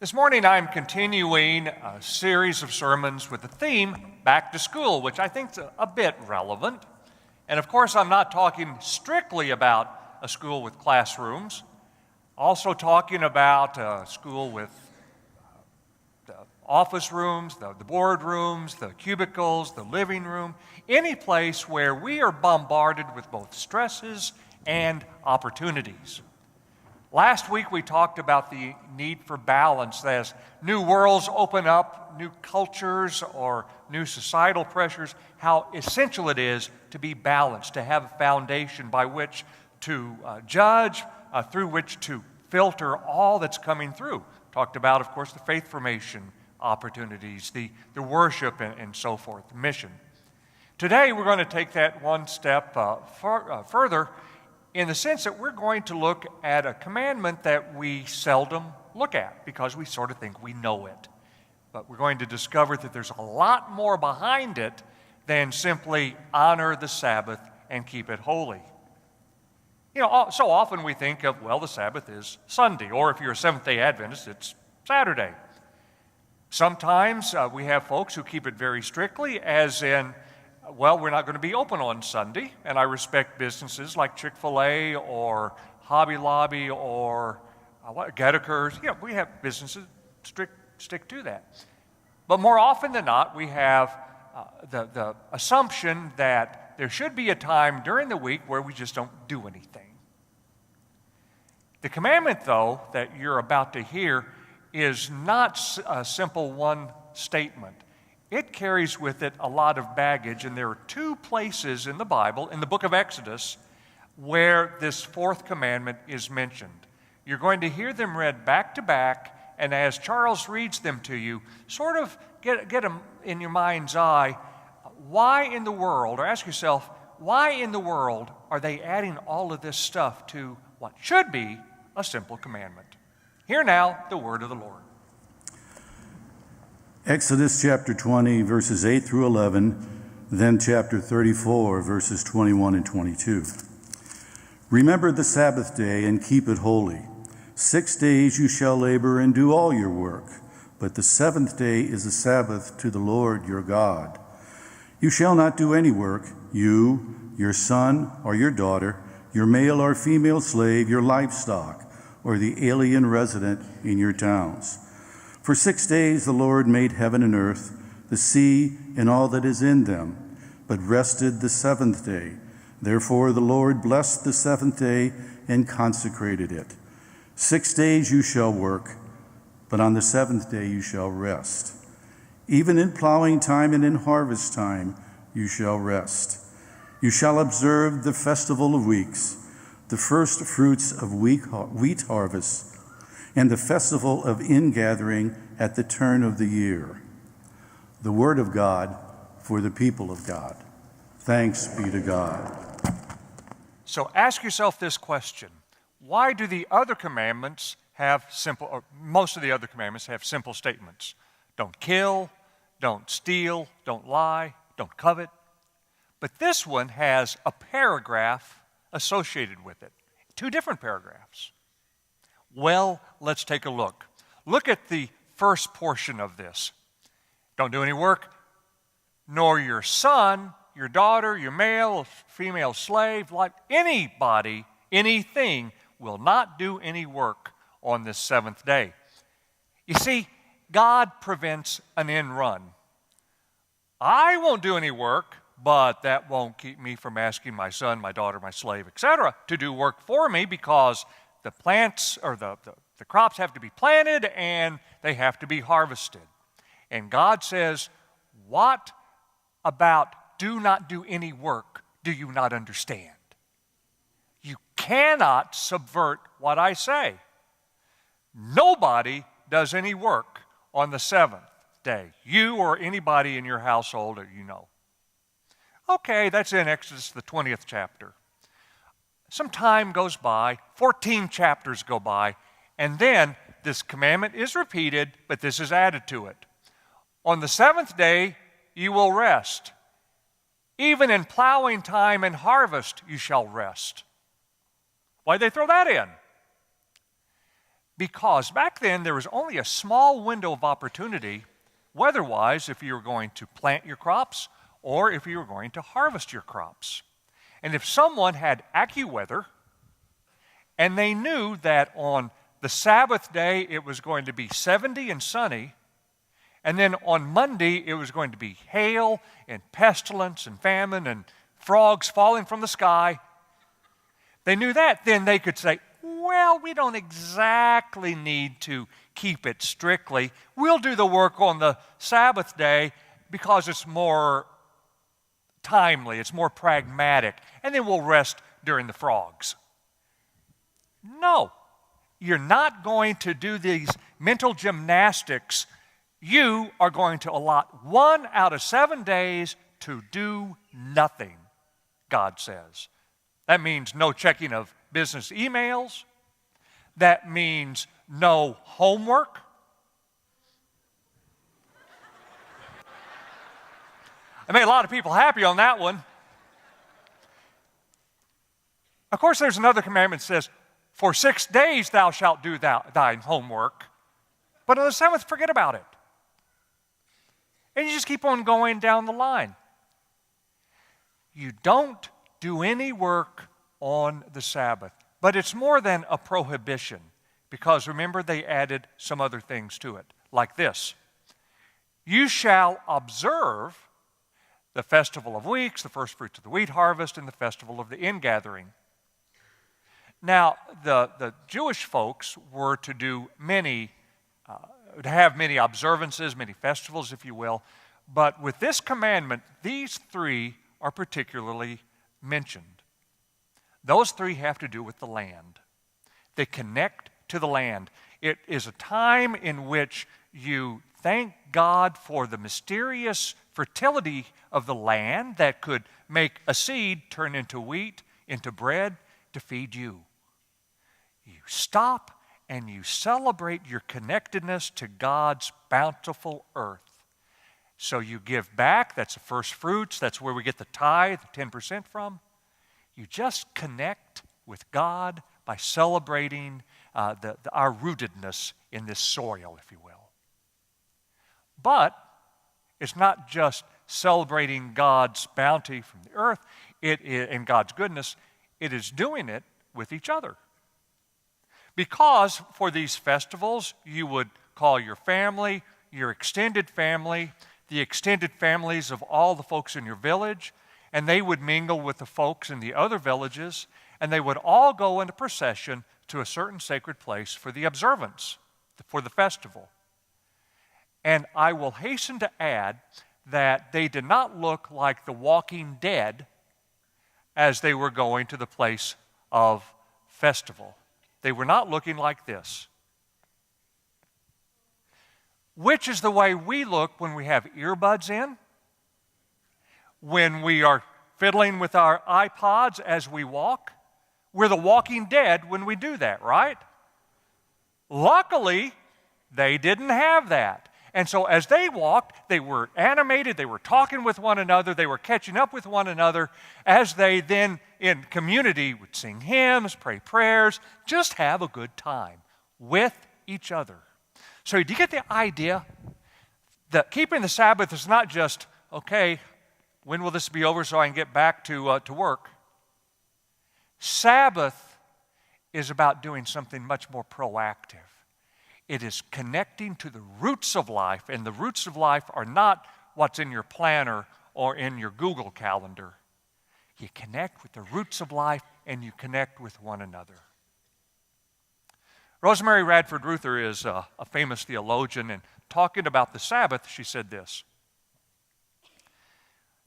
This morning I'm continuing a series of sermons with the theme, Back to School, which I think is a bit relevant. And of course I'm not talking strictly about a school with classrooms, also talking about a school with the office rooms, the board rooms, the cubicles, the living room, any place where we are bombarded with both stresses and opportunities. Last week we talked about the need for balance as new worlds open up, new cultures or new societal pressures, how essential it is to be balanced, to have a foundation by which to judge, through which to filter all that's coming through. Talked about, of course, the faith formation opportunities, the worship and so forth, the mission. Today we're going to take that one step further, in the sense that we're going to look at a commandment that we seldom look at because we sort of think we know it. But we're going to discover that there's a lot more behind it than simply honor the Sabbath and keep it holy. You know, so often we think of, well, the Sabbath is Sunday, or if you're a Seventh-day Adventist, it's Saturday. Sometimes we have folks who keep it very strictly, as in, well, we're not going to be open on Sunday, and I respect businesses like Chick-fil-A or Hobby Lobby or Goedeker's. You know, we have businesses stick to that. But more often than not, we have the assumption that there should be a time during the week where we just don't do anything. The commandment, though, that you're about to hear is not a simple one statement. It carries with it a lot of baggage, and there are two places in the Bible, in the book of Exodus, where this fourth commandment is mentioned. You're going to hear them read back to back, and as Charles reads them to you, sort of get them in your mind's eye. Why in the world, or ask yourself, why in the world are they adding all of this stuff to what should be a simple commandment? Hear now the word of the Lord. Exodus chapter 20, verses 8 through 11, then chapter 34, verses 21 and 22. Remember the Sabbath day and keep it holy. 6 days you shall labor and do all your work, but the seventh day is a Sabbath to the Lord your God. You shall not do any work, you, your son or your daughter, your male or female slave, your livestock, or the alien resident in your towns. For 6 days the Lord made heaven and earth, the sea and all that is in them, but rested the seventh day. Therefore the Lord blessed the seventh day and consecrated it. 6 days you shall work, but on the seventh day you shall rest. Even in plowing time and in harvest time you shall rest. You shall observe the festival of weeks, the first fruits of wheat harvest, and the festival of ingathering at the turn of the year. The word of God for the people of God. Thanks be to God. So ask yourself this question. Why do the other commandments have simple, or most of the other commandments have simple statements? Don't kill, don't steal, don't lie, don't covet. But this one has a paragraph associated with it. 2 different paragraphs. Well, let's take a look. Look at the first portion of this. Don't do any work, nor your son, your daughter, your male, female slave, like anybody, anything, will not do any work on this seventh day. You see, God prevents an end run. I won't do any work, but that won't keep me from asking my son, my daughter, my slave, etc., to do work for me, because the plants or the crops have to be planted and they have to be harvested. And God says, what about do not do any work do you not understand? You cannot subvert what I say. Nobody does any work on the seventh day. You or anybody in your household that you know. Okay, that's in Exodus, the 20th chapter. Some time goes by, 14 chapters go by, and then this commandment is repeated, but this is added to it. On the seventh day you will rest. Even in plowing time and harvest you shall rest. Why'd they throw that in? Because back then there was only a small window of opportunity, weather-wise, if you were going to plant your crops or if you were going to harvest your crops. And if someone had AccuWeather and they knew that on the Sabbath day it was going to be 70 and sunny, and then on Monday it was going to be hail and pestilence and famine and frogs falling from the sky, they knew that, then they could say, well, we don't exactly need to keep it strictly. We'll do the work on the Sabbath day because it's more timely, it's more pragmatic, and then we'll rest during the frogs. No, you're not going to do these mental gymnastics. You are going to allot 1 out of 7 days to do nothing, God says. That means no checking of business emails. That means no homework. I made a lot of people happy on that one. Of course, there's another commandment that says, for 6 days thou shalt do thine homework, but on the seventh, forget about it. And you just keep on going down the line. You don't do any work on the Sabbath. But it's more than a prohibition, because remember they added some other things to it, like this. You shall observe the festival of weeks, the first fruits of the wheat harvest, and the festival of the ingathering. Now, the Jewish folks were to do to have many observances, many festivals, if you will, but with this commandment, these 3 are particularly mentioned. Those 3 have to do with the land. They connect to the land. It is a time in which you thank God for the mysterious fertility of the land that could make a seed turn into wheat, into bread, to feed you. You stop and you celebrate your connectedness to God's bountiful earth. So you give back, that's the first fruits, that's where we get the tithe, 10% from. You just connect with God by celebrating our rootedness in this soil, if you will. But it's not just celebrating God's bounty from the earth and God's goodness. It is doing it with each other. Because for these festivals, you would call your family, your extended family, the extended families of all the folks in your village, and they would mingle with the folks in the other villages, and they would all go in a procession to a certain sacred place for the observance, for the festival. And I will hasten to add that they did not look like the walking dead as they were going to the place of festival. They were not looking like this. Which is the way we look when we have earbuds in, when we are fiddling with our iPods as we walk. We're the walking dead when we do that, right? Luckily, they didn't have that. And so as they walked, they were animated, they were talking with one another, they were catching up with one another, as they then in community would sing hymns, pray prayers, just have a good time with each other. So do you get the idea that keeping the Sabbath is not just, okay, when will this be over so I can get back to work? Sabbath is about doing something much more proactive. It is connecting to the roots of life, and the roots of life are not what's in your planner or in your Google Calendar. You connect with the roots of life, and you connect with one another. Rosemary Radford Ruther is a famous theologian, and talking about the Sabbath, she said this: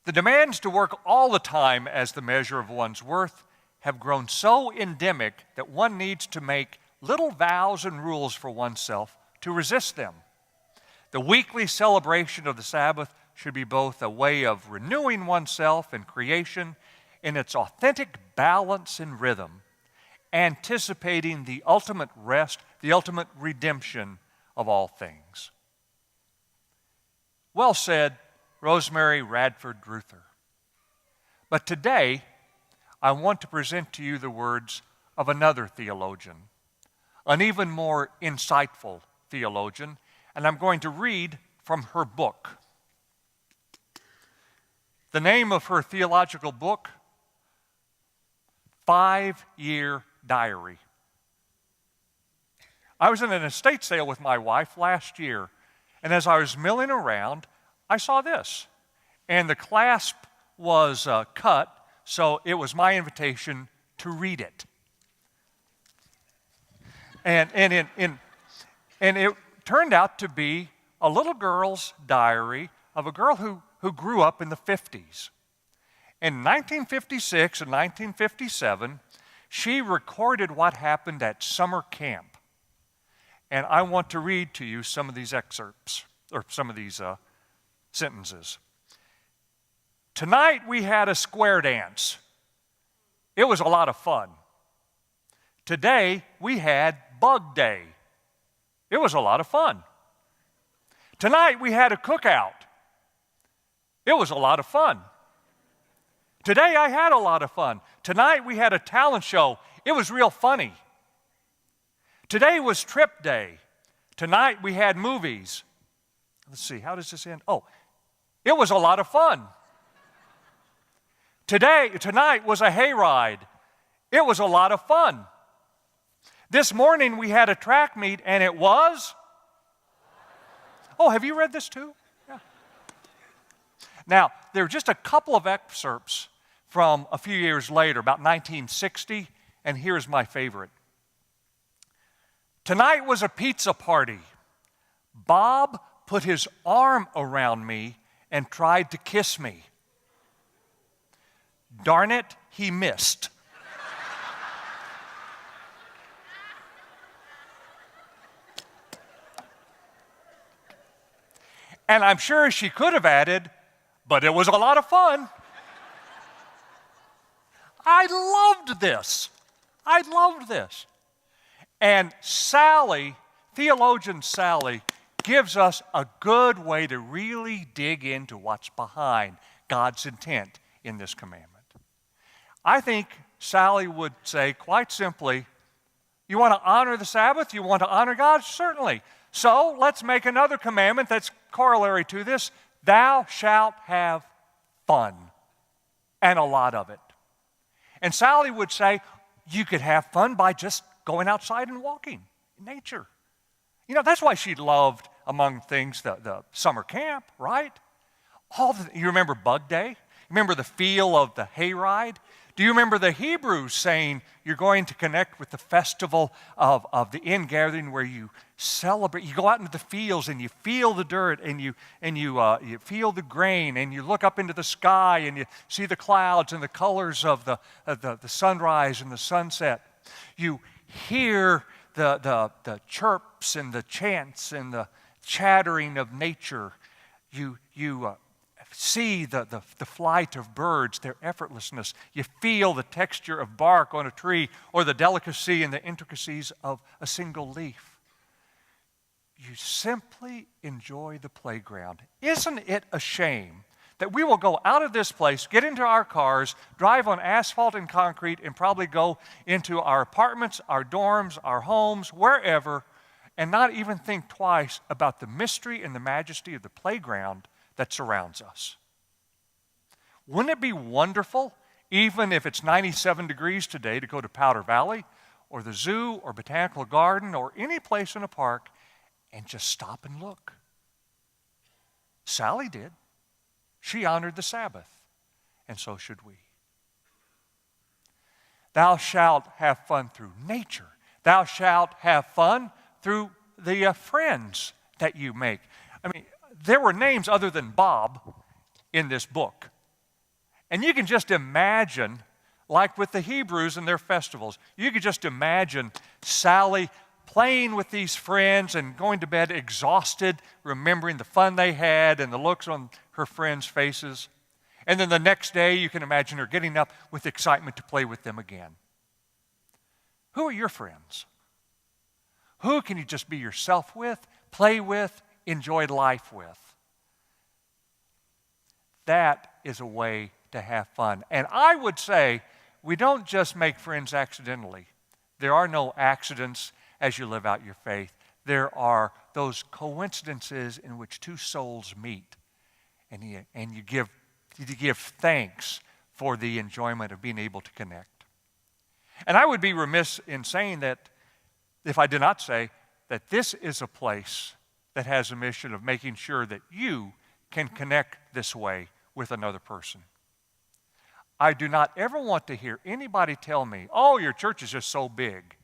the demands to work all the time as the measure of one's worth have grown so endemic that one needs to make little vows and rules for oneself to resist them. The weekly celebration of the Sabbath should be both a way of renewing oneself and creation in its authentic balance and rhythm, anticipating the ultimate rest, the ultimate redemption of all things. Well said, Rosemary Radford Ruther. But today, I want to present to you the words of another theologian, an even more insightful theologian, and I'm going to read from her book. The name of her theological book, 5-Year Diary. I was in an estate sale with my wife last year, and as I was milling around, I saw this. And the clasp was cut, so it was my invitation to read it. And it turned out to be a little girl's diary of a girl who grew up in the 50s. In 1956 and 1957, she recorded what happened at summer camp. And I want to read to you some of these excerpts, or some of these sentences. Tonight we had a square dance. It was a lot of fun. Today we had bug day. It was a lot of fun. Tonight we had a cookout. It was a lot of fun. Today I had a lot of fun. Tonight we had a talent show. It was real funny. Today was trip day. Tonight we had movies. Let's see, how does this end? Oh, it was a lot of fun. Tonight was a hayride. It was a lot of fun. This morning we had a track meet and it was? Oh, have you read this too? Yeah. Now, there are just a couple of excerpts from a few years later, about 1960, and here's my favorite. Tonight was a pizza party. Bob put his arm around me and tried to kiss me. Darn it, he missed. And I'm sure she could have added, but it was a lot of fun. I loved this. And Sally, theologian Sally, gives us a good way to really dig into what's behind God's intent in this commandment. I think Sally would say quite simply, you want to honor the Sabbath? You want to honor God? Certainly. So let's make another commandment that's corollary to this. Thou shalt have fun, and a lot of it. And Sally would say, you could have fun by just going outside and walking in nature. You know, that's why she loved, among things, the summer camp, right? You remember Bug Day? Remember the feel of the hayride? Do you remember the Hebrews saying you're going to connect with the festival of the ingathering where you celebrate? You go out into the fields and you feel the dirt and you feel the grain and you look up into the sky and you see the clouds and the colors of the sunrise and the sunset. You hear the chirps and the chants and the chattering of nature. You see the flight of birds, their effortlessness. You feel the texture of bark on a tree or the delicacy and the intricacies of a single leaf. You simply enjoy the playground. Isn't it a shame that we will go out of this place, get into our cars, drive on asphalt and concrete, and probably go into our apartments, our dorms, our homes, wherever, and not even think twice about the mystery and the majesty of the playground that surrounds us? Wouldn't it be wonderful, even if it's 97 degrees today, to go to Powder Valley or the zoo or Botanical Garden or any place in a park and just stop and look? Sally did. She honored the Sabbath, and so should we. Thou shalt have fun through nature. Thou shalt have fun through the friends that you make. I mean, there were names other than Bob in this book. And you can just imagine, like with the Hebrews and their festivals, you could just imagine Sally playing with these friends and going to bed exhausted, remembering the fun they had and the looks on her friends' faces. And then the next day, you can imagine her getting up with excitement to play with them again. Who are your friends? Who can you just be yourself with, play with, enjoy life with? That is a way to have fun. And I would say we don't just make friends accidentally. There are no accidents, as you live out your faith. There are those coincidences in which two souls meet, and you give thanks for the enjoyment of being able to connect. And I would be remiss in saying that, if I did not say, that this is a place that has a mission of making sure that you can connect this way with another person. I do not ever want to hear anybody tell me, oh, your church is just so big,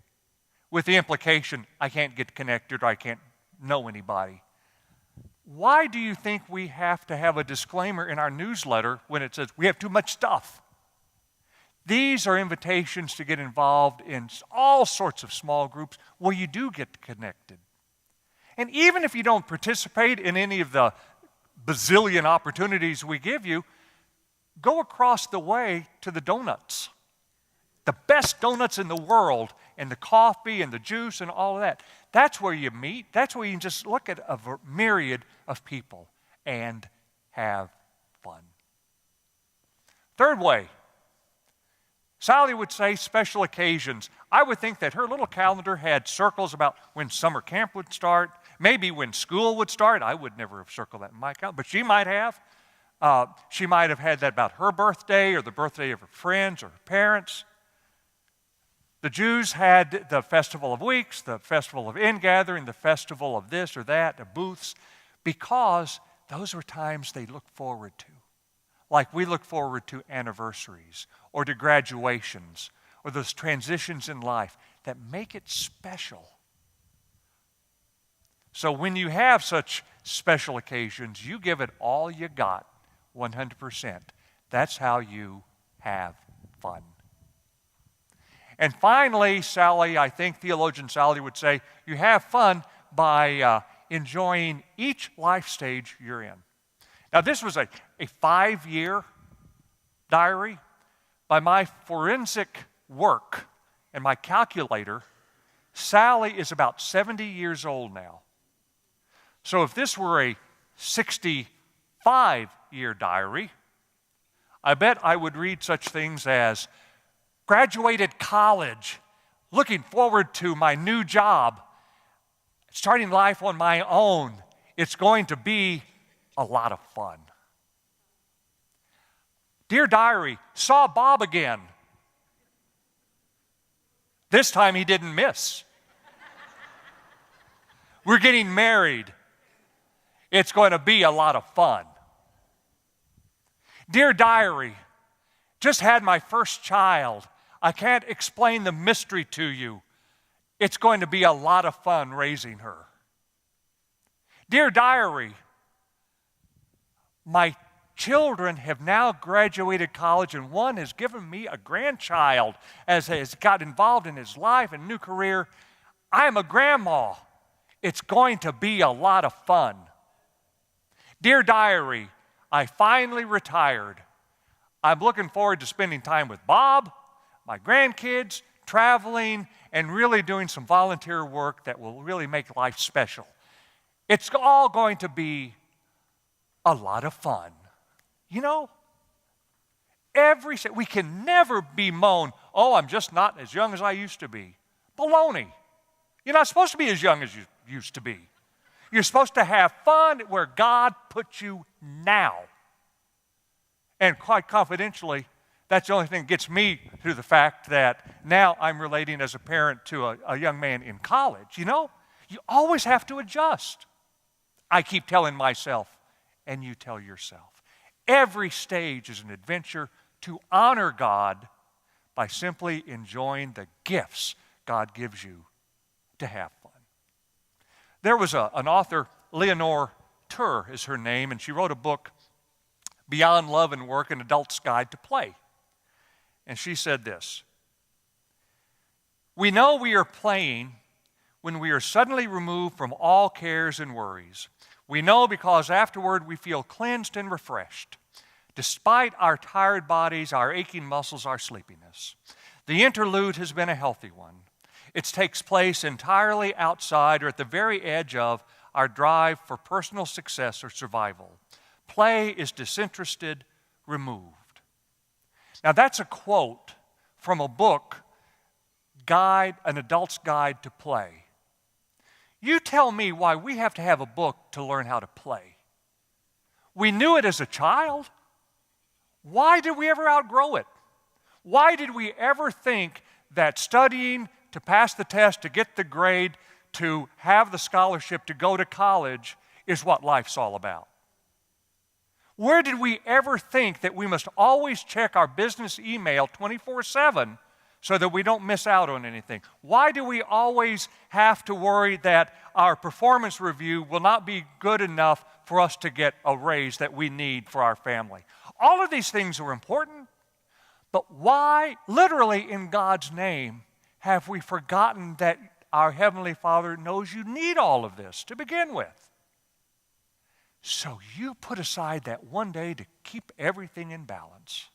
with the implication I can't get connected or I can't know anybody. Why do you think we have to have a disclaimer in our newsletter when it says we have too much stuff? These are invitations to get involved in all sorts of small groups where you do get connected. And even if you don't participate in any of the bazillion opportunities we give you, go across the way to the donuts. The best donuts in the world, and the coffee and the juice and all of that. That's where you meet. That's where you can just look at a myriad of people and have fun. Third way, Sally would say special occasions. I would think that her little calendar had circles about when summer camp would start, maybe when school would start. I would never have circled that in my calendar, but she might have. She might have had that about her birthday or the birthday of her friends or her parents. The Jews had the Festival of Weeks, the Festival of Ingathering, the Festival of this or that, the booths, because those were times they looked forward to. Like we look forward to anniversaries or to graduations or those transitions in life that make it special. So when you have such special occasions, you give it all you got, 100%. That's how you have fun. And finally, Sally, I think theologian Sally would say, you have fun by enjoying each life stage you're in. Now, this was a 5-year diary. By my forensic work and my calculator, Sally is about 70 years old now. So if this were a 65-year diary, I bet I would read such things as, graduated college, looking forward to my new job, starting life on my own. It's going to be a lot of fun. Dear diary, saw Bob again. This time he didn't miss. We're getting married. It's going to be a lot of fun. Dear diary, just had my first child. I can't explain the mystery to you. It's going to be a lot of fun raising her. Dear diary, my children have now graduated college, and one has given me a grandchild as has got involved in his life and new career. I'm a grandma. It's going to be a lot of fun. Dear diary, I finally retired. I'm looking forward to spending time with Bob, my grandkids, traveling, and really doing some volunteer work that will really make life special. It's all going to be a lot of fun. You know, we can never bemoan, oh, I'm just not as young as I used to be. Baloney. You're not supposed to be as young as you used to be. You're supposed to have fun where God puts you now. And quite confidentially, that's the only thing that gets me through the fact that now I'm relating as a parent to a young man in college. You know, you always have to adjust. I keep telling myself, and you tell yourself. Every stage is an adventure to honor God by simply enjoying the gifts God gives you to have fun. There was an author, Leonore Turr is her name, and she wrote a book, Beyond Love and Work, An Adult's Guide to Play. And she said this: we know we are playing when we are suddenly removed from all cares and worries. We know because afterward we feel cleansed and refreshed, despite our tired bodies, our aching muscles, our sleepiness. The interlude has been a healthy one. It takes place entirely outside or at the very edge of our drive for personal success or survival. Play is disinterested, removed. Now that's a quote from a book, An Adult's Guide to Play. You tell me why we have to have a book to learn how to play. We knew it as a child. Why did we ever outgrow it? Why did we ever think that studying to pass the test, to get the grade, to have the scholarship, to go to college is what life's all about? Where did we ever think that we must always check our business email 24/7 so that we don't miss out on anything? Why do we always have to worry that our performance review will not be good enough for us to get a raise that we need for our family? All of these things are important, but why, literally in God's name, have we forgotten that our Heavenly Father knows you need all of this to begin with? So you put aside that one day to keep everything in balance.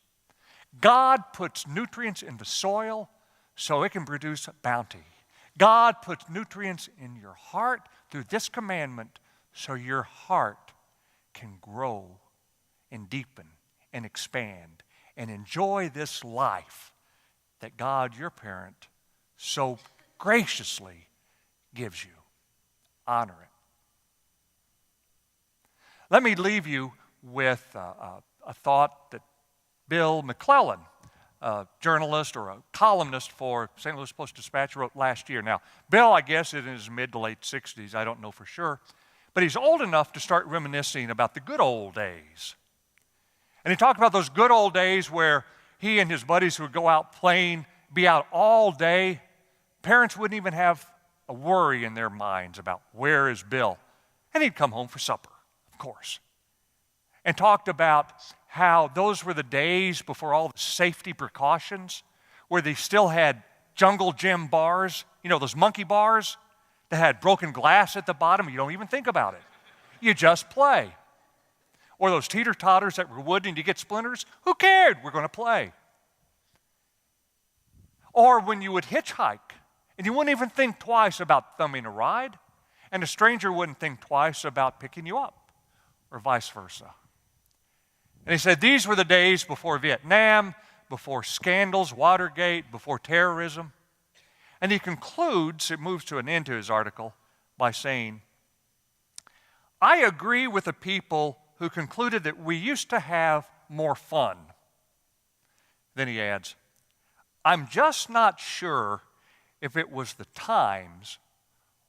God puts nutrients in the soil so it can produce bounty. God puts nutrients in your heart through this commandment so your heart can grow and deepen and expand and enjoy this life that God, your parent, so graciously gives you. Honor it. Let me leave you with a thought that Bill McClellan, a journalist or a columnist for St. Louis Post-Dispatch, wrote last year. Now, Bill, I guess, is in his mid to late 60s. I don't know for sure. But he's old enough to start reminiscing about the good old days. And he talked about those good old days where he and his buddies would go out playing, be out all day. Parents wouldn't even have a worry in their minds about where is Bill. And he'd come home for supper, of course. And talked about how those were the days before all the safety precautions, where they still had jungle gym bars, you know, those monkey bars that had broken glass at the bottom. You don't even think about it. You just play. Or those teeter-totters that were wooden, you get splinters. Who cared? We're going to play. Or when you would hitchhike, and you wouldn't even think twice about thumbing a ride, and a stranger wouldn't think twice about picking you up, or vice versa. And he said these were the days before Vietnam, before scandals, Watergate, before terrorism. And he concludes, it moves to an end to his article, by saying, I agree with the people who concluded that we used to have more fun. Then he adds, I'm just not sure if it was the times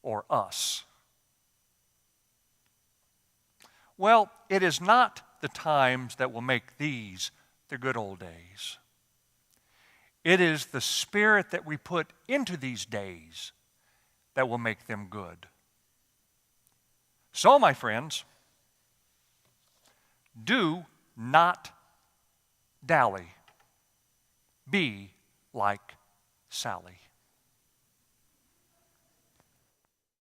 or us. Well, it is not the times that will make these the good old days. It is the spirit that we put into these days that will make them good. So, my friends, do not dally. Be like Sally.